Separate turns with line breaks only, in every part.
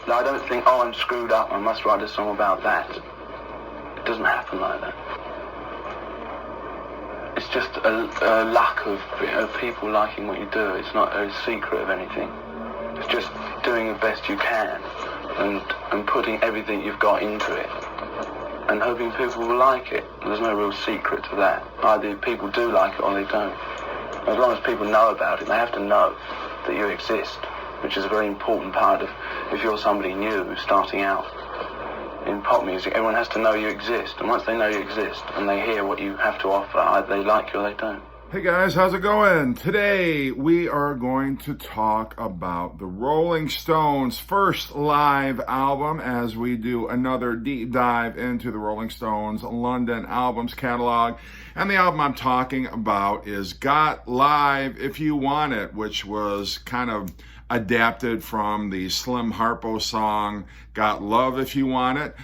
I don't think, oh, I'm screwed up, I must write a song about that. It doesn't happen like that. It's just a lack of people liking what you do. It's not a secret of anything. It's just doing the best you can and putting everything you've got into it and hoping people will like it. There's no real secret to that. Either people do like it or they don't. As long as people know about it, they have to know that you exist, which is a very important part of, if you're somebody new starting out in pop music, everyone has to know you exist. And once they know you exist and they hear what you have to offer, either they like you or they don't.
Hey guys, how's it going? Today we are going to talk about the Rolling Stones' first live album as we do another deep dive into the Rolling Stones London albums catalog. And the album I'm talking about is Got Live If You Want It, which was kind of adapted from the Slim Harpo song Got Love If You Want It.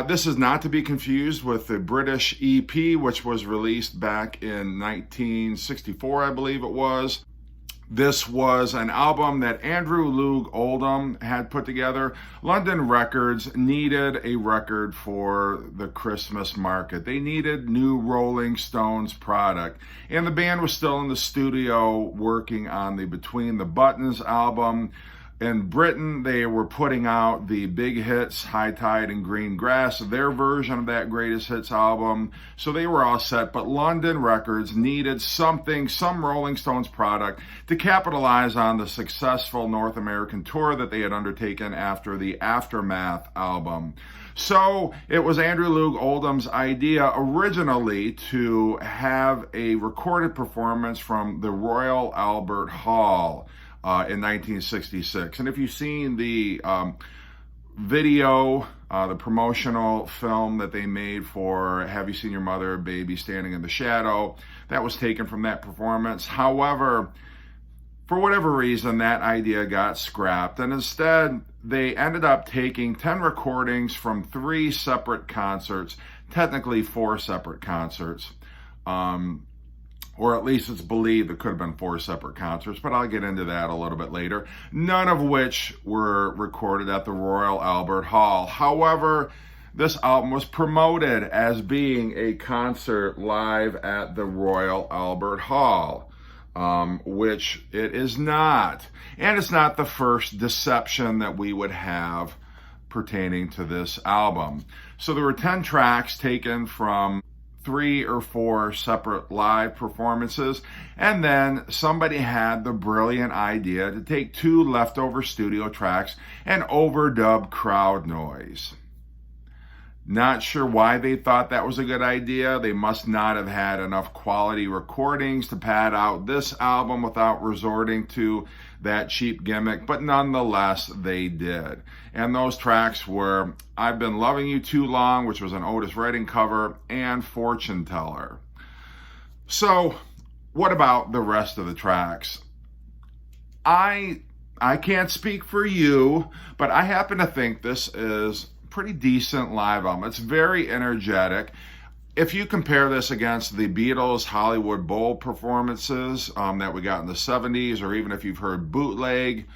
This is not to be confused with the British EP, which was released back in 1964, I believe it was. This was an album that Andrew Loog Oldham had put together. London Records needed a record for the Christmas market. They needed new Rolling Stones product. And the band was still in the studio working on the Between the Buttons album. In Britain, they were putting out the big hits, High Tide and Green Grass, their version of that greatest hits album. So they were all set, but London Records needed something, some Rolling Stones product to capitalize on the successful North American tour that they had undertaken after the Aftermath album. So it was Andrew Loog Oldham's idea originally to have a recorded performance from the Royal Albert Hall in 1966. And if you've seen the video, the promotional film that they made for Have You Seen Your Mother, Baby Standing in the Shadow, that was taken from that performance. However, for whatever reason, that idea got scrapped, and instead they ended up taking 10 recordings from 3 separate concerts, technically 4 separate concerts. Or at least it's believed it could have been 4 separate concerts, but I'll get into that a little bit later, none of which were recorded at the Royal Albert Hall. However, this album was promoted as being a concert live at the Royal Albert Hall, which it is not. And it's not the first deception that we would have pertaining to this album. So there were 10 tracks taken from 3 or 4 separate live performances, and then somebody had the brilliant idea to take 2 leftover studio tracks and overdub crowd noise. Not sure why they thought that was a good idea. They must not have had enough quality recordings to pad out this album without resorting to that cheap gimmick, but nonetheless, they did. And those tracks were I've Been Loving You Too Long, which was an Otis Redding cover, and Fortune Teller. So, what about the rest of the tracks? I can't speak for you, but I happen to think this is pretty decent live album. It's very energetic. If you compare this against the Beatles' Hollywood Bowl performances that we got in the 70s, or even if you've heard bootleg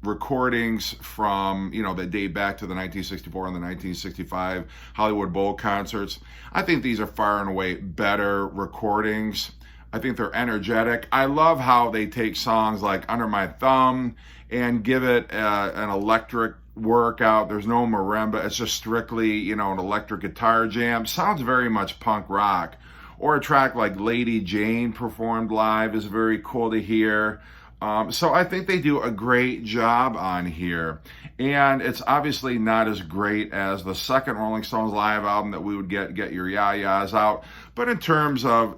recordings from, that date back to the 1964 and the 1965 Hollywood Bowl concerts, I think these are far and away better recordings. I think they're energetic. I love how they take songs like Under My Thumb and give it an electric workout. There's no marimba. It's just strictly, an electric guitar jam. Sounds very much punk rock. Or a track like Lady Jane performed live is very cool to hear. So I think they do a great job on here. And it's obviously not as great as the second Rolling Stones live album that we would get Your Ya-Ya's out. But in terms of,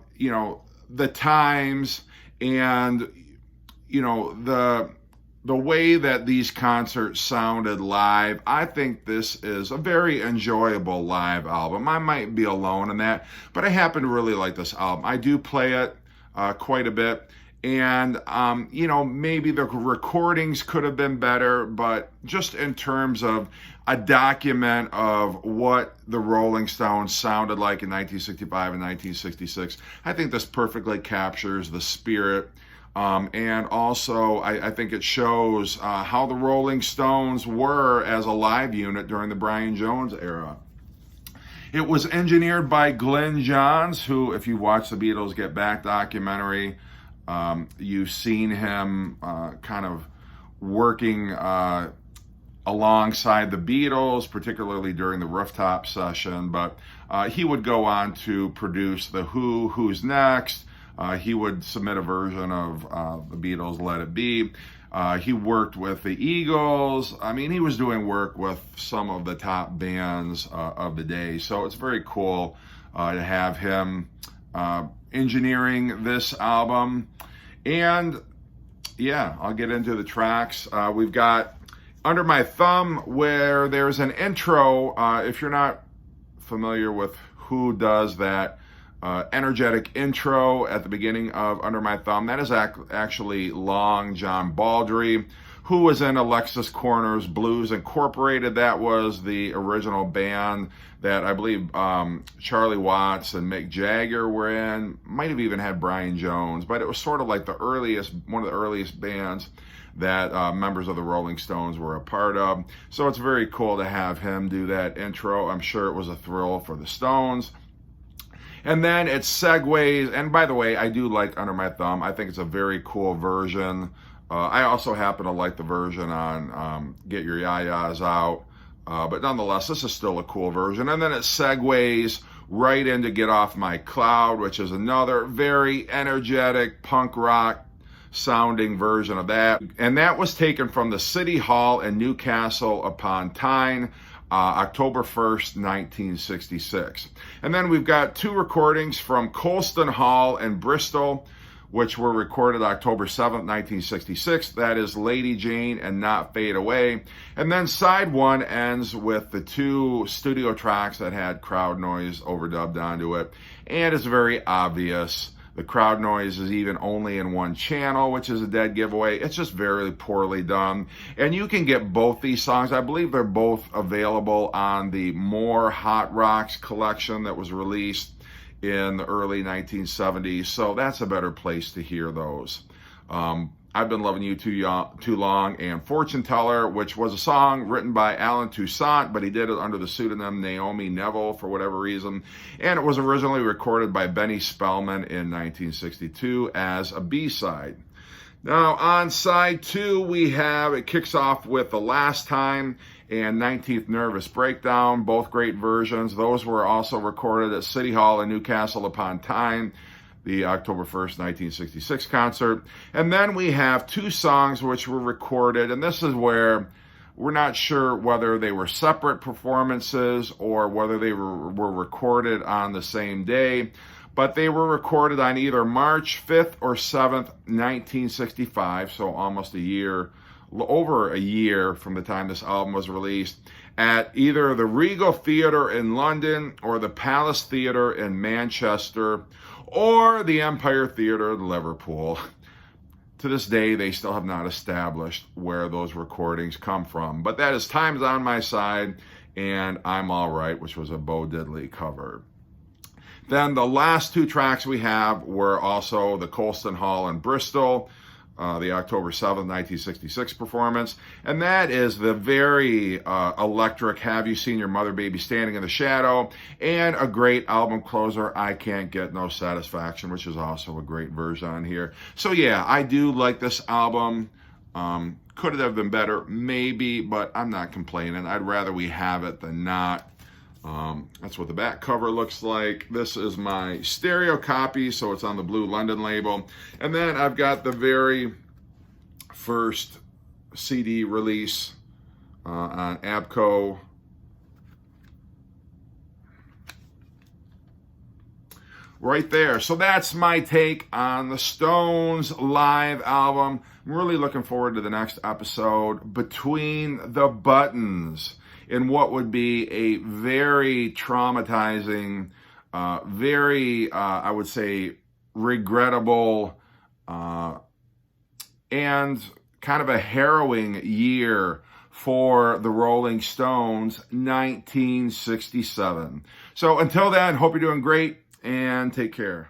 the times and, the way that these concerts sounded live, I think this is a very enjoyable live album. I might be alone in that, but I happen to really like this album. I do play it quite a bit, and maybe the recordings could have been better, but just in terms of a document of what the Rolling Stones sounded like in 1965 and 1966, I think this perfectly captures the spirit And also, I think it shows how the Rolling Stones were as a live unit during the Brian Jones era. It was engineered by Glyn Johns, who, if you watch the Beatles Get Back documentary, you've seen him kind of working alongside the Beatles, particularly during the rooftop session. But he would go on to produce The Who, Who's Next. He would submit a version of the Beatles' Let It Be. He worked with the Eagles. I mean, he was doing work with some of the top bands of the day. So it's very cool to have him engineering this album. And yeah, I'll get into the tracks. We've got Under My Thumb, where there's an intro. If you're not familiar with who does that energetic intro at the beginning of Under My Thumb, that is actually Long John Baldry, who was in Alexis Korner's Blues Incorporated. That was the original band that I believe Charlie Watts and Mick Jagger were in. Might have even had Brian Jones, but it was sort of like one of the earliest bands that members of the Rolling Stones were a part of. So it's very cool to have him do that intro. I'm sure it was a thrill for the Stones. And then it segues, and by the way, I do like Under My Thumb. I think it's a very cool version. I also happen to like the version on Get Your Ya-Ya's Out. But nonetheless, this is still a cool version. And then it segues right into Get Off My Cloud, which is another very energetic punk rock sounding version of that. And that was taken from the City Hall in Newcastle upon Tyne, October 1st, 1966. And then we've got two recordings from Colston Hall in Bristol, which were recorded October 7th, 1966. That is Lady Jane and Not Fade Away. And then side one ends with the two studio tracks that had crowd noise overdubbed onto it. And it's very obvious. The crowd noise is even only in one channel, which is a dead giveaway. It's just very poorly done. And you can get both these songs. I believe they're both available on the More Hot Rocks collection that was released in the early 1970s. So that's a better place to hear those. I've Been Loving You Too Long and Fortune Teller, which was a song written by Alan Toussaint, but he did it under the pseudonym Naomi Neville for whatever reason. And it was originally recorded by Benny Spellman in 1962 as a B-side. Now, on side two, it kicks off with The Last Time and 19th Nervous Breakdown, both great versions. Those were also recorded at City Hall in Newcastle upon Tyne, the October 1st, 1966 concert. And then we have two songs which were recorded, and this is where we're not sure whether they were separate performances or whether they were recorded on the same day, but they were recorded on either March 5th or 7th, 1965, so almost over a year from the time this album was released, at either the Regal Theatre in London or the Palace Theatre in Manchester or the Empire Theatre in Liverpool. To this day, they still have not established where those recordings come from. But that is Time's on My Side and I'm All Right, which was a Bo Diddley cover. Then the last two tracks we have were also the Colston Hall in Bristol, the October 7th, 1966 performance. And that is the very electric Have You Seen Your Mother Baby Standing in the Shadow, and a great album closer, I Can't Get No Satisfaction, which is also a great version on here. So yeah, I do like this album. Could it have been better? Maybe, but I'm not complaining. I'd rather we have it than not. That's what the back cover looks like. This is my stereo copy, so it's on the Blue London label. And then I've got the very first CD release on ABKCO. Right there. So that's my take on the Stones live album. I'm really looking forward to the next episode, Between the Buttons, in what would be a very traumatizing, I would say, regrettable, and kind of a harrowing year for the Rolling Stones, 1967. So until then, hope you're doing great and take care.